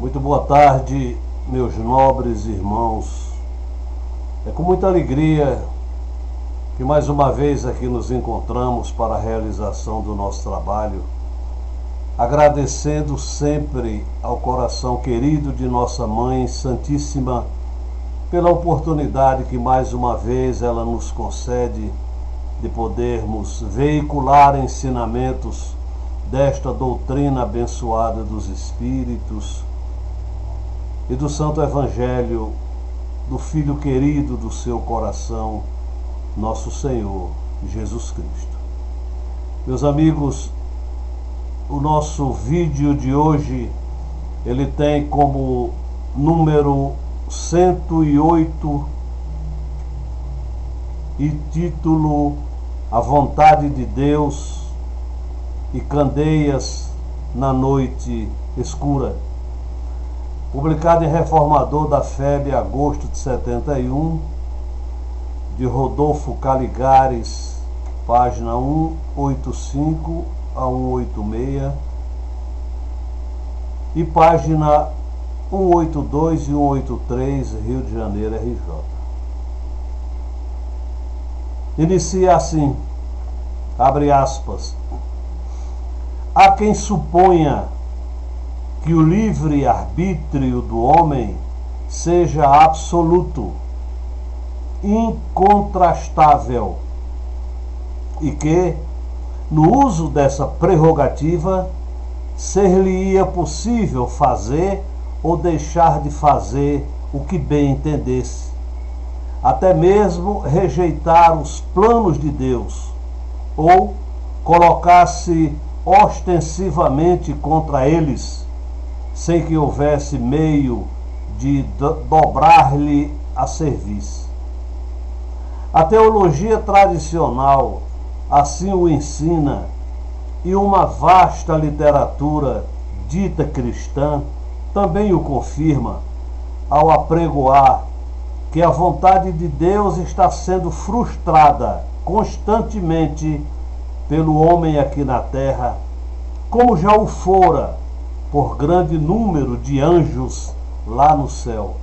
Muito boa tarde, meus nobres irmãos. É com muita alegria que mais uma vez aqui nos encontramos para a realização do nosso trabalho, agradecendo sempre ao coração querido de nossa Mãe Santíssima pela oportunidade que mais uma vez ela nos concede de podermos veicular ensinamentos desta doutrina abençoada dos Espíritos e do Santo Evangelho do Filho querido do seu coração, nosso Senhor Jesus Cristo. Meus amigos, o nosso vídeo de hoje, ele tem como número 108 e título A Vontade de Deus e Candeias na Noite Escura, publicado em Reformador da FEB, agosto de 71, de Rodolfo Caligares, página 185 a 186, e página 182 e 183, Rio de Janeiro, RJ. Inicia assim, abre aspas: há quem suponha que o livre-arbítrio do homem seja absoluto, incontrastável, e que, no uso dessa prerrogativa, ser-lhe-ia possível fazer ou deixar de fazer o que bem entendesse, até mesmo rejeitar os planos de Deus, ou colocar-se ostensivamente contra eles, sem que houvesse meio de dobrar-lhe a serviço. A teologia tradicional assim o ensina, e uma vasta literatura dita cristã também o confirma, ao apregoar que a vontade de Deus está sendo frustrada constantemente pelo homem aqui na terra, como já o fora por grande número de anjos lá no céu.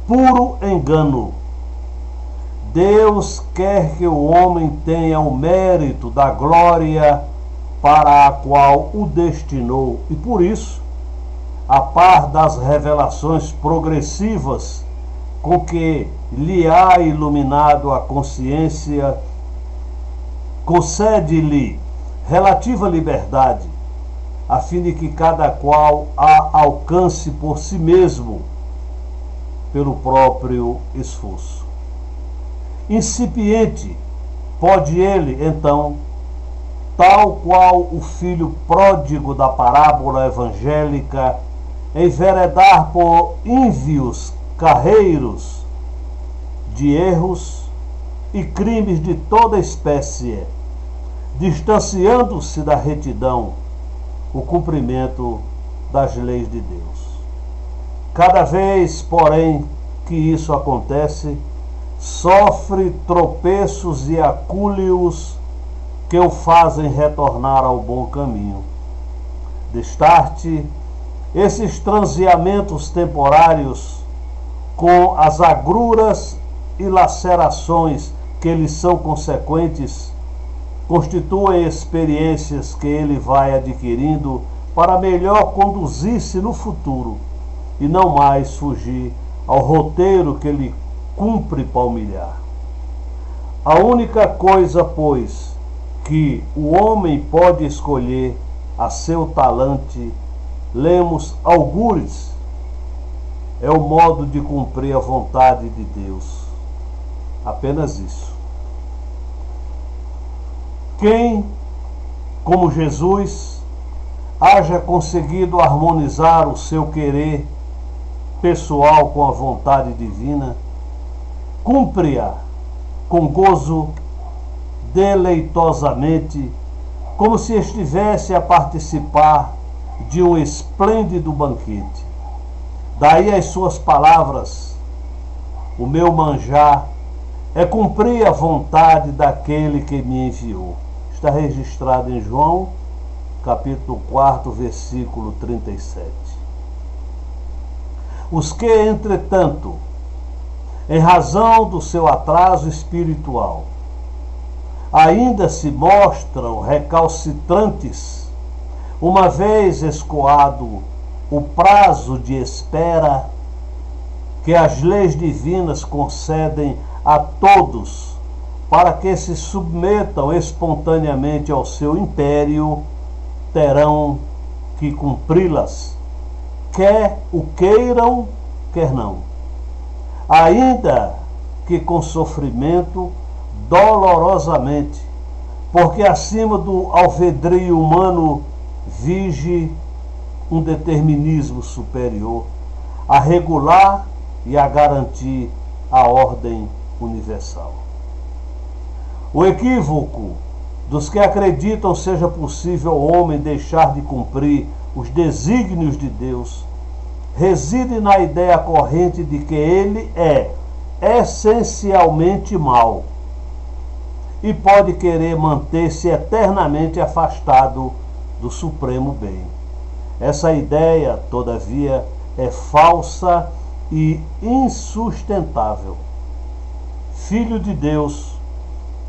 Puro engano. Deus quer que o homem tenha o mérito da glória para a qual o destinou, e por isso, a par das revelações progressivas com que lhe há iluminado a consciência, concede-lhe relativa liberdade, a fim de que cada qual a alcance por si mesmo, pelo próprio esforço. Incipiente pode ele, então, tal qual o filho pródigo da parábola evangélica, enveredar por ínvios carreiros de erros e crimes de toda espécie, distanciando-se da retidão, o cumprimento das leis de Deus. Cada vez, porém, que isso acontece, sofre tropeços e acúlios que o fazem retornar ao bom caminho. Destarte, esses transeamentos temporários, com as agruras e lacerações que lhes são consequentes, constituem experiências que ele vai adquirindo para melhor conduzir-se no futuro e não mais fugir ao roteiro que lhe cumpre palmilhar. A única coisa, pois, que o homem pode escolher a seu talante, lemos algures, é o modo de cumprir a vontade de Deus. Apenas isso. Quem, como Jesus, haja conseguido harmonizar o seu querer pessoal com a vontade divina, cumpre-a com gozo, deleitosamente, como se estivesse a participar de um esplêndido banquete. Daí as suas palavras: o meu manjar é cumprir a vontade daquele que me enviou. Está registrado em João, capítulo 4, versículo 37. Os que, entretanto, em razão do seu atraso espiritual, ainda se mostram recalcitrantes, uma vez escoado o prazo de espera que as leis divinas concedem a todos para que se submetam espontaneamente ao seu império, terão que cumpri-las, quer o queiram, quer não, ainda que com sofrimento, dolorosamente, porque acima do alvedrio humano vige um determinismo superior a regular e a garantir a ordem universal. O equívoco dos que acreditam seja possível ao homem deixar de cumprir os desígnios de Deus reside na ideia corrente de que ele é essencialmente mau e pode querer manter-se eternamente afastado do supremo bem. Essa ideia, todavia, é falsa e insustentável. Filho de Deus,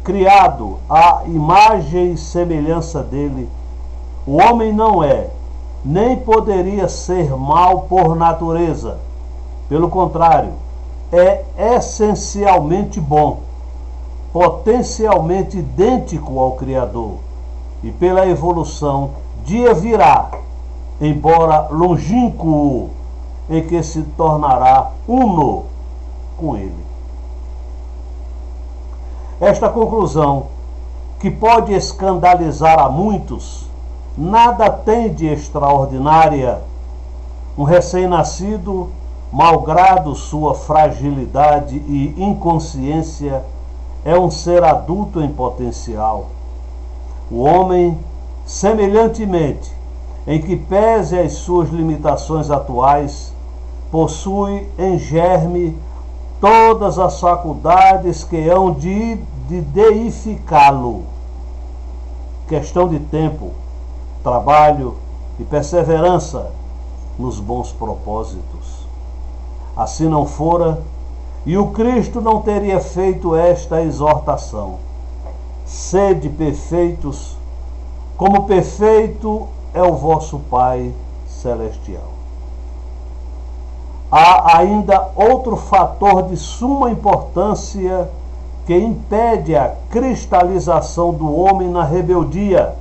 criado à imagem e semelhança dele, o homem não é, nem poderia ser mau por natureza. Pelo contrário, é essencialmente bom, potencialmente idêntico ao Criador, e pela evolução dia virá, embora longínquo, em que se tornará uno com ele. Esta conclusão, que pode escandalizar a muitos, nada tem de extraordinária. Um recém-nascido, malgrado sua fragilidade e inconsciência, é um ser adulto em potencial. O homem, semelhantemente, em que pese as suas limitações atuais, possui em germe todas as faculdades que hão de deificá-lo. Questão de tempo, trabalho e perseverança nos bons propósitos. Assim não fora, e o Cristo não teria feito esta exortação: sede perfeitos, como perfeito é o vosso Pai celestial. Há ainda outro fator de suma importância que impede a cristalização do homem na rebeldia: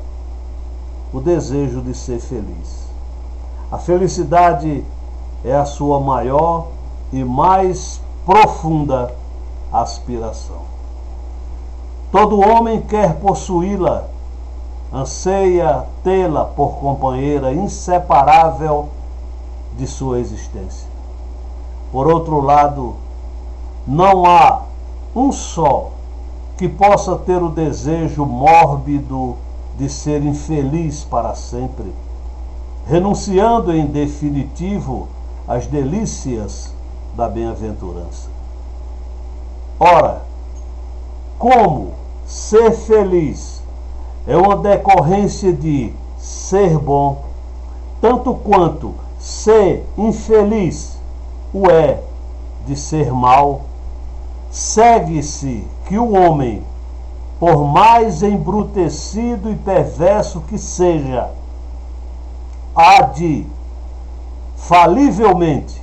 o desejo de ser feliz. A felicidade é a sua maior e mais profunda aspiração. Todo homem quer possuí-la, anseia tê-la por companheira inseparável de sua existência. Por outro lado, não há um só que possa ter o desejo mórbido de ser infeliz para sempre, renunciando em definitivo às delícias da bem-aventurança. Ora, como ser feliz é uma decorrência de ser bom, tanto quanto ser infeliz o é de ser mau, segue-se que o homem, por mais embrutecido e perverso que seja, há de falivelmente,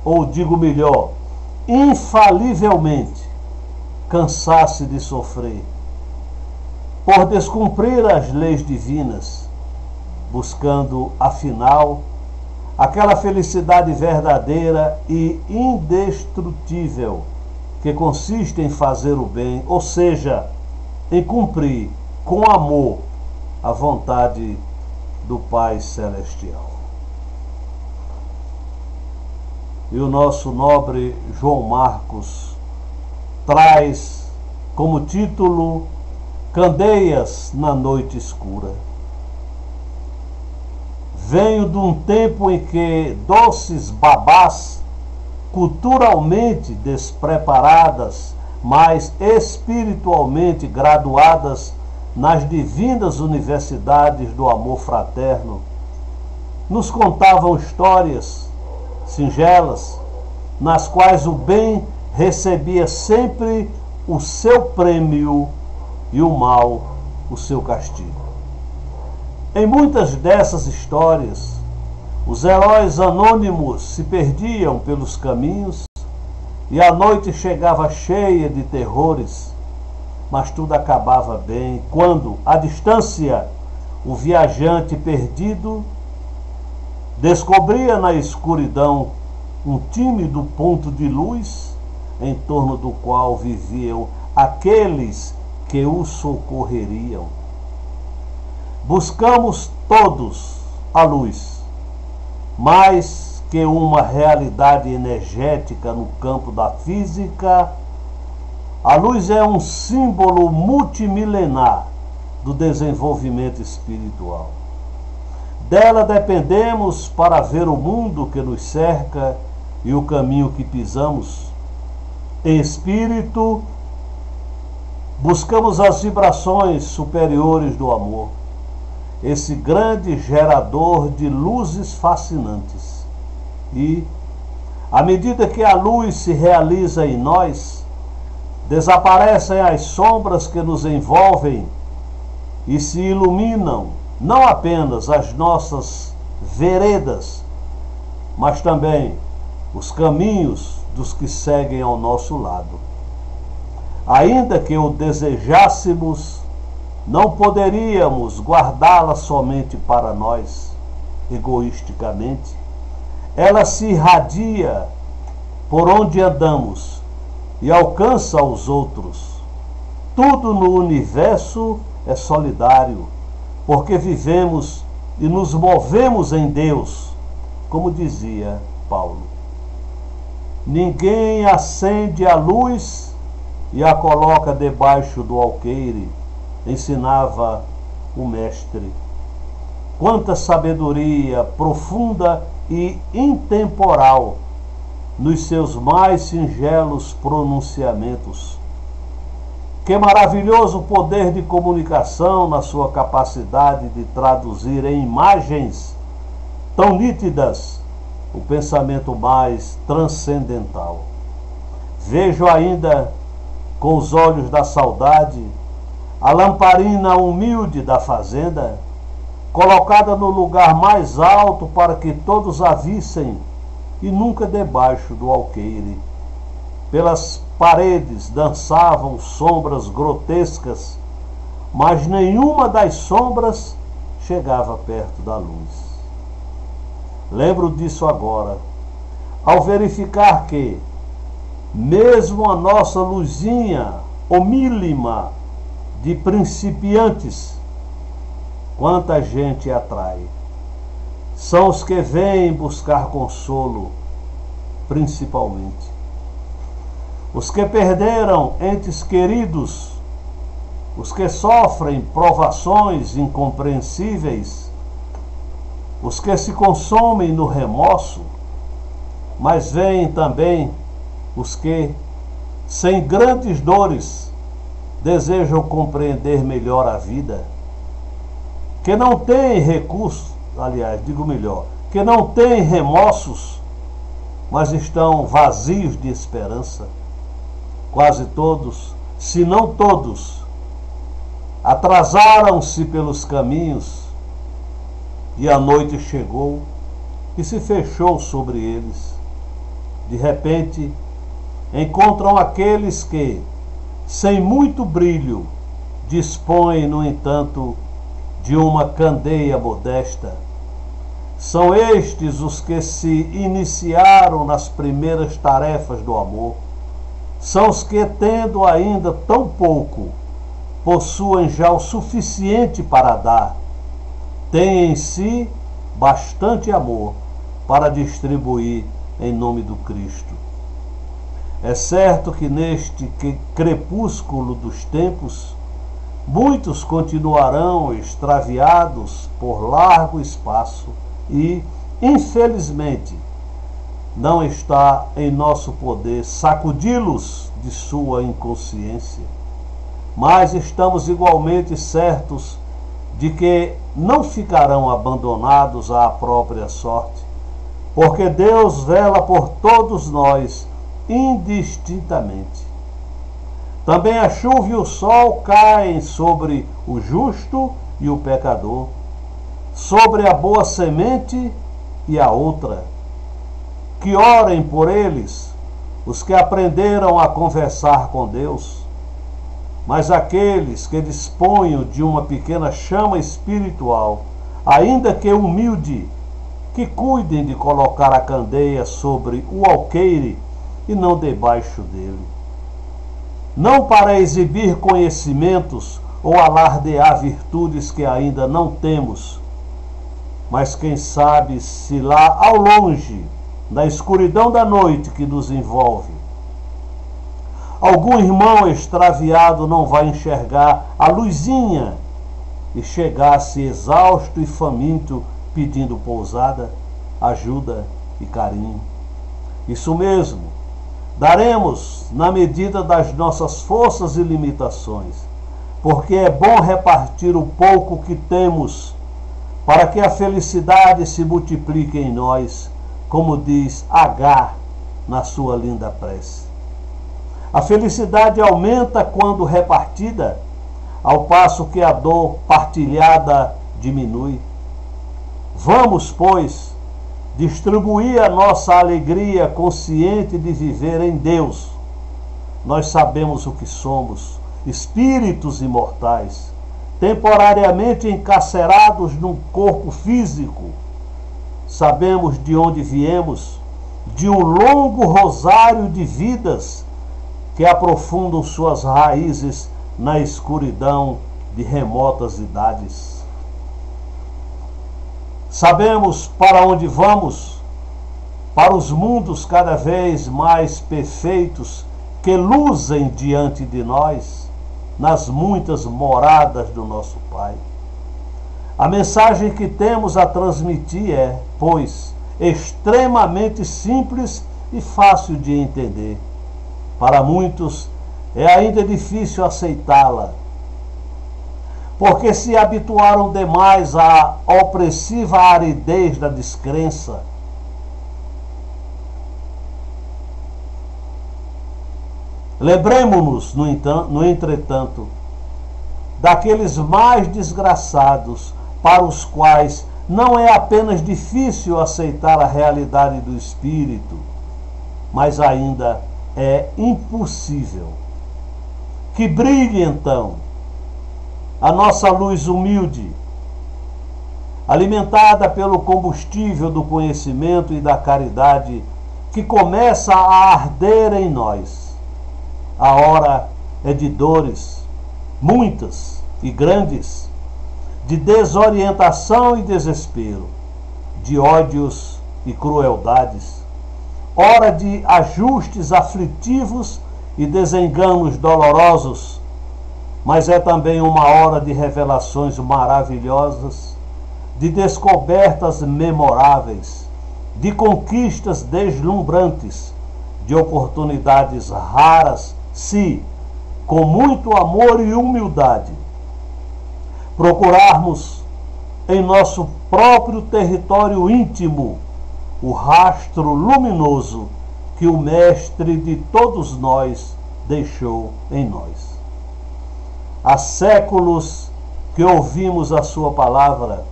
ou digo melhor, infalivelmente, cansar-se de sofrer, por descumprir as leis divinas, buscando, afinal, aquela felicidade verdadeira e indestrutível que consiste em fazer o bem, ou seja, em cumprir com amor a vontade do Pai Celestial. E o nosso nobre João Marcos traz como título Candeias na Noite Escura. Venho de um tempo em que doces babás, culturalmente despreparadas, mas espiritualmente graduadas nas divinas universidades do amor fraterno, nos contavam histórias, singelas, nas quais o bem recebia sempre o seu prêmio e o mal o seu castigo. Em muitas dessas histórias, os heróis anônimos se perdiam pelos caminhos e a noite chegava cheia de terrores, mas tudo acabava bem quando, à distância, o viajante perdido descobria na escuridão um tímido ponto de luz em torno do qual viviam aqueles que o socorreriam. Buscamos todos a luz, mais que uma realidade energética no campo da física. A luz é um símbolo multimilenar do desenvolvimento espiritual. Dela dependemos para ver o mundo que nos cerca e o caminho que pisamos. Em espírito, buscamos as vibrações superiores do amor, esse grande gerador de luzes fascinantes. E, à medida que a luz se realiza em nós, desaparecem as sombras que nos envolvem e se iluminam não apenas as nossas veredas, mas também os caminhos dos que seguem ao nosso lado. Ainda que o desejássemos, não poderíamos guardá-la somente para nós, egoisticamente. Ela se irradia por onde andamos e alcança os outros. Tudo no universo é solidário, porque vivemos e nos movemos em Deus, como dizia Paulo. Ninguém acende a luz e a coloca debaixo do alqueire, ensinava o mestre. Quanta sabedoria profunda e intemporal nos seus mais singelos pronunciamentos. Que maravilhoso poder de comunicação na sua capacidade de traduzir em imagens tão nítidas o pensamento mais transcendental. Vejo ainda com os olhos da saudade a lamparina humilde da fazenda, colocada no lugar mais alto para que todos a vissem e nunca debaixo do alqueire. Pelas paredes dançavam sombras grotescas, mas nenhuma das sombras chegava perto da luz. Lembro disso agora, ao verificar que, mesmo a nossa luzinha omílima de principiantes, quanta gente atrai. São os que vêm buscar consolo, principalmente. Os que perderam entes queridos, os que sofrem provações incompreensíveis, os que se consomem no remorso, mas vêm também os que, sem grandes dores, desejam compreender melhor a vida, que não têm recursos, que não têm remorsos, mas estão vazios de esperança. Quase todos, se não todos, atrasaram-se pelos caminhos e a noite chegou e se fechou sobre eles. De repente, encontram aqueles que, sem muito brilho, dispõem, no entanto, de uma candeia modesta. São estes os que se iniciaram nas primeiras tarefas do amor. São os que, tendo ainda tão pouco, possuem já o suficiente para dar. Têm em si bastante amor para distribuir em nome do Cristo. É certo que neste crepúsculo dos tempos, muitos continuarão extraviados por largo espaço e, infelizmente, não está em nosso poder sacudi-los de sua inconsciência. Mas estamos igualmente certos de que não ficarão abandonados à própria sorte, porque Deus vela por todos nós indistintamente. Também a chuva e o sol caem sobre o justo e o pecador, sobre a boa semente e a outra. Que orem por eles os que aprenderam a conversar com Deus, mas aqueles que disponham de uma pequena chama espiritual, ainda que humilde, que cuidem de colocar a candeia sobre o alqueire e não debaixo dele. Não para exibir conhecimentos ou alardear virtudes que ainda não temos, mas quem sabe se lá ao longe, na escuridão da noite que nos envolve, algum irmão extraviado não vai enxergar a luzinha e chegasse exausto e faminto pedindo pousada, ajuda e carinho. Isso mesmo, daremos na medida das nossas forças e limitações, porque é bom repartir o pouco que temos, para que a felicidade se multiplique em nós, como diz Agar na sua linda prece. A felicidade aumenta quando repartida, ao passo que a dor partilhada diminui. Vamos, pois, distribuir a nossa alegria consciente de viver em Deus. Nós sabemos o que somos, espíritos imortais, temporariamente encarcerados num corpo físico. Sabemos de onde viemos, de um longo rosário de vidas que aprofundam suas raízes na escuridão de remotas idades. Sabemos para onde vamos, para os mundos cada vez mais perfeitos que luzem diante de nós, nas muitas moradas do nosso Pai. A mensagem que temos a transmitir é, pois, extremamente simples e fácil de entender. Para muitos é ainda difícil aceitá-la, porque se habituaram demais à opressiva aridez da descrença. Lembremos-nos, no entretanto, daqueles mais desgraçados para os quais não é apenas difícil aceitar a realidade do Espírito, mas ainda é impossível. Que brilhe, então, a nossa luz humilde, alimentada pelo combustível do conhecimento e da caridade que começa a arder em nós. A hora é de dores, muitas e grandes, de desorientação e desespero, de ódios e crueldades, hora de ajustes aflitivos e desenganos dolorosos, mas é também uma hora de revelações maravilhosas, de descobertas memoráveis, de conquistas deslumbrantes, de oportunidades raras, se, com muito amor e humildade, procurarmos em nosso próprio território íntimo o rastro luminoso que o Mestre de todos nós deixou em nós. Há séculos que ouvimos a sua palavra,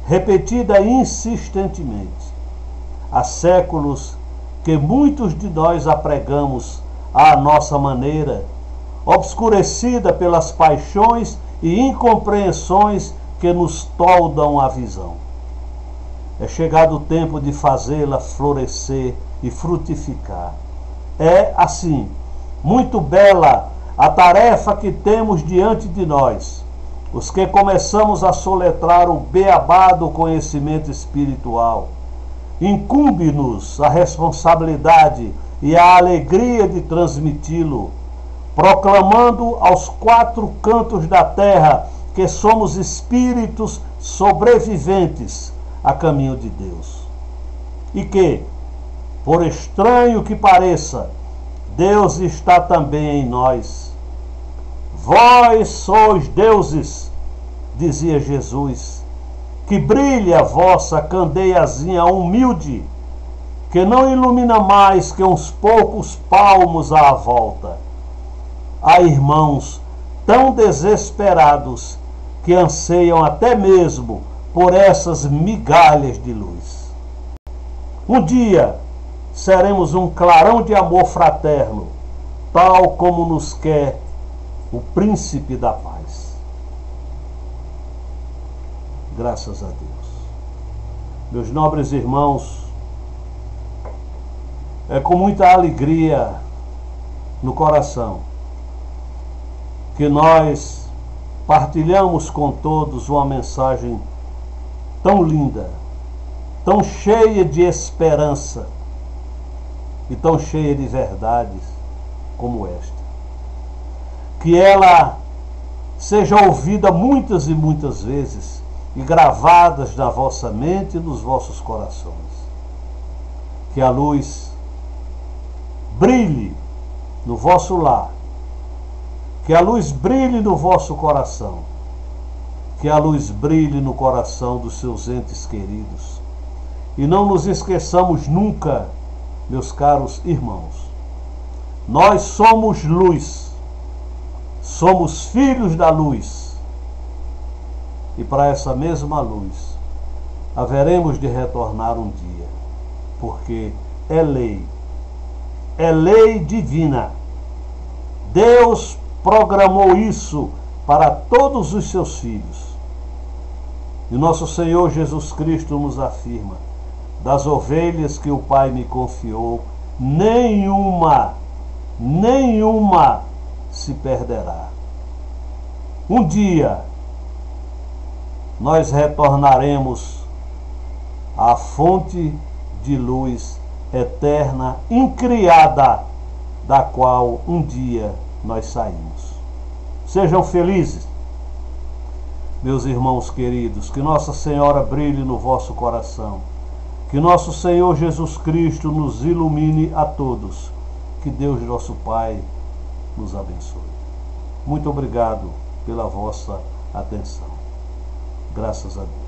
repetida insistentemente. Há séculos que muitos de nós a pregamos à nossa maneira, obscurecida pelas paixões e incompreensões que nos toldam a visão. É chegado o tempo de fazê-la florescer e frutificar. É, assim, muito bela a tarefa que temos diante de nós, os que começamos a soletrar o beabá do conhecimento espiritual. Incumbe-nos a responsabilidade e a alegria de transmiti-lo, proclamando aos quatro cantos da terra que somos espíritos sobreviventes a caminho de Deus. E que, por estranho que pareça, Deus está também em nós. Vós sois deuses, dizia Jesus, que brilhe a vossa candeiazinha humilde que não ilumina mais que uns poucos palmos à volta. Há irmãos tão desesperados que anseiam até mesmo por essas migalhas de luz. Um dia seremos um clarão de amor fraterno, tal como nos quer o Príncipe da Paz. Graças a Deus. Meus nobres irmãos, é com muita alegria no coração que nós partilhamos com todos uma mensagem tão linda, tão cheia de esperança e tão cheia de verdades como esta. Que ela seja ouvida muitas e muitas vezes e gravadas na vossa mente e nos vossos corações. Que a luz brilhe no vosso lar, que a luz brilhe no vosso coração, que a luz brilhe no coração dos seus entes queridos. E não nos esqueçamos nunca, meus caros irmãos, nós somos luz, somos filhos da luz, e para essa mesma luz haveremos de retornar um dia, porque é lei divina. Deus programou isso para todos os seus filhos. E nosso Senhor Jesus Cristo nos afirma: das ovelhas que o Pai me confiou, nenhuma se perderá. Um dia nós retornaremos à fonte de luz eterna, incriada, da qual um dia nós saímos. Sejam felizes, meus irmãos queridos, que Nossa Senhora brilhe no vosso coração, que nosso Senhor Jesus Cristo nos ilumine a todos, que Deus nosso Pai nos abençoe. Muito obrigado pela vossa atenção. Graças a Deus.